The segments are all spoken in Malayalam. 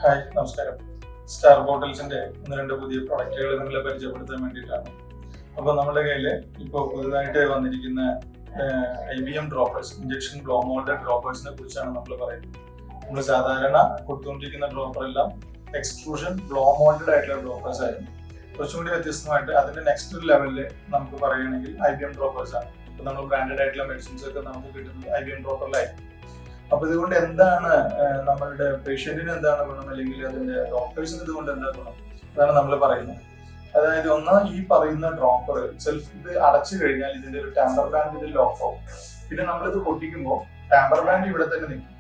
ഹായ്, നമസ്കാരം. സ്റ്റാർ ബോട്ടിൽസിന്റെ ഒന്ന് രണ്ട് പുതിയ പ്രൊഡക്റ്റുകൾ നിങ്ങളെ പരിചയപ്പെടുത്താൻ വേണ്ടിയിട്ടാണ്. അപ്പോൾ നമ്മുടെ കയ്യിൽ ഇപ്പോൾ പുതുതായിട്ട് വന്നിരിക്കുന്ന IBM droppers, injection blow moulded ഡ്രോപ്പേഴ്സിനെ കുറിച്ചാണ് നമ്മൾ പറയുന്നത്. നമ്മൾ സാധാരണ കൊടുത്തുകൊണ്ടിരിക്കുന്ന ഡ്രോപ്പർ എല്ലാം എക്സ്ട്രൂഷൻ ബ്ലോ മോൾഡഡ് ആയിട്ടുള്ള ഡ്രോപ്പേഴ്സ് ആയിരുന്നു. കുറച്ചും കൂടി വ്യത്യസ്തമായിട്ട് അതിന്റെ നെക്സ്റ്റ് ലെവലിൽ നമുക്ക് പറയുകയാണെങ്കിൽ IBM ഡ്രോപ്പേഴ്സ് ആണ്. ഇപ്പൊ നമ്മൾ ബ്രാൻഡഡ് ആയിട്ടുള്ള മെഡിസിൻസ് ഒക്കെ നമുക്ക് കിട്ടുന്നത് IBM ഡ്രോപ്പറിലായിരിക്കും. അപ്പൊ ഇതുകൊണ്ട് എന്താണ് നമ്മളുടെ പേഷ്യന്റിന് എന്താണ് ഗുണം, അല്ലെങ്കിൽ അതിന്റെ ഡോക്ടേഴ്സിന് ഇതുകൊണ്ട് എന്താ ഗുണം, അതാണ് നമ്മൾ പറയുന്നത്. അതായത് ഒന്ന്, ഈ പറയുന്ന ഡ്രോപ്പർ സെൽഫ് ഇത് അടച്ചു കഴിഞ്ഞാൽ ഇതിന്റെ ഒരു ടാമ്പർ ബാൻഡ് ഇതിൽ ലോക്ക് ആവും. പിന്നെ നമ്മളിത് പൊട്ടിക്കുമ്പോൾ ടാമ്പർ ബാൻഡ് ഇവിടെ തന്നെ നിൽക്കും.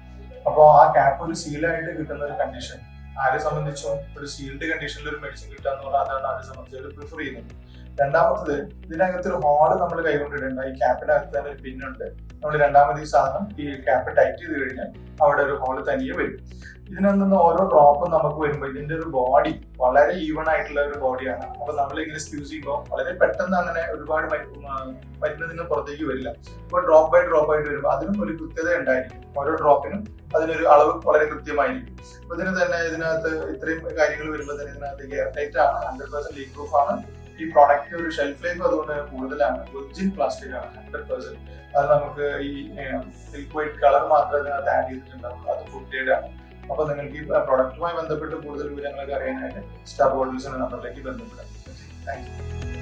അപ്പോൾ ആ ക്യാപ്പ് ഒരു സീലായിട്ട് കിട്ടുന്ന ഒരു കണ്ടീഷൻ ആരെ സംബന്ധിച്ചും ഒരു സീൽഡ് കണ്ടീഷനിൽ ഒരു മെഡിസിൻ കിട്ടുക എന്ന് പറഞ്ഞാൽ അതാണ് ആരെ സംബന്ധിച്ച് പ്രിഫർ ചെയ്യുന്നത്. രണ്ടാമത്തത്, ഇതിനകത്ത് ഒരു ഹോള് നമ്മൾ കൈകൊണ്ടിടേണ്ട. ഈ ക്യാപ്പിനകത്ത് തന്നെ ഒരു പിന്നുണ്ട്. നമ്മൾ രണ്ടാമത് ഈ സാധനം ഈ ക്യാപ്പ് ടൈറ്റ് ചെയ്ത് കഴിഞ്ഞാൽ അവിടെ ഒരു ഹോള് തനിയെ വരും. ഇതിനകത്ത് ഓരോ ഡ്രോപ്പും നമുക്ക് വരുമ്പോൾ ഇതിന്റെ ഒരു ബോഡി വളരെ ഈവൺ ആയിട്ടുള്ള ഒരു ബോഡിയാണ്. അപ്പൊ നമ്മൾ ഇങ്ങനെ സ്ക്യൂസ് ചെയ്യുമ്പോൾ വളരെ പെട്ടെന്ന് അങ്ങനെ ഒരുപാട് മരുന്ന് പുറത്തേക്ക് വരില്ല. ഇപ്പൊ ഡ്രോപ്പ് ബൈ ഡ്രോപ്പ് ആയിട്ട് വരുമ്പോൾ അതിനും ഒരു കൃത്യത ഉണ്ടായിരിക്കും. ഓരോ ഡ്രോപ്പിനും അതിനൊരു അളവ് വളരെ കൃത്യമായിരിക്കും. അപ്പൊ ഇതിന് തന്നെ ഇതിനകത്ത് ഇത്രയും കാര്യങ്ങൾ വരുമ്പോൾ തന്നെ ഇതിനകത്ത് എയർ ടൈറ്റ് ആണ്, 100% ലീക്ക് പ്രൂഫ് ആണ്. ഈ പ്രോഡക്റ്റ് ഒരു ഷെൽഫ് ലൈഫ് അതുകൊണ്ട് കൂടുതലാണ്. വെർജിൻ പ്ലാസ്റ്റിക് ആണ്, 100%. അത് നമുക്ക് ഈ സിൽക്ക് വൈറ്റ് കളർ മാത്രമേ ഇതിനകത്ത് ആഡ് ചെയ്തിട്ടുണ്ടാവും. അത് ഫുഡ് ഗ്രേഡ് ആണ്. അപ്പൊ നിങ്ങൾക്ക് ഈ പ്രൊഡക്റ്റുമായി ബന്ധപ്പെട്ട് കൂടുതൽ വിവരങ്ങളൊക്കെ അറിയാനായിട്ട് സ്റ്റാർ ബോട്ടിൽസിന്റെ നമ്പറിലേക്ക് ബന്ധപ്പെടാം. Thank you.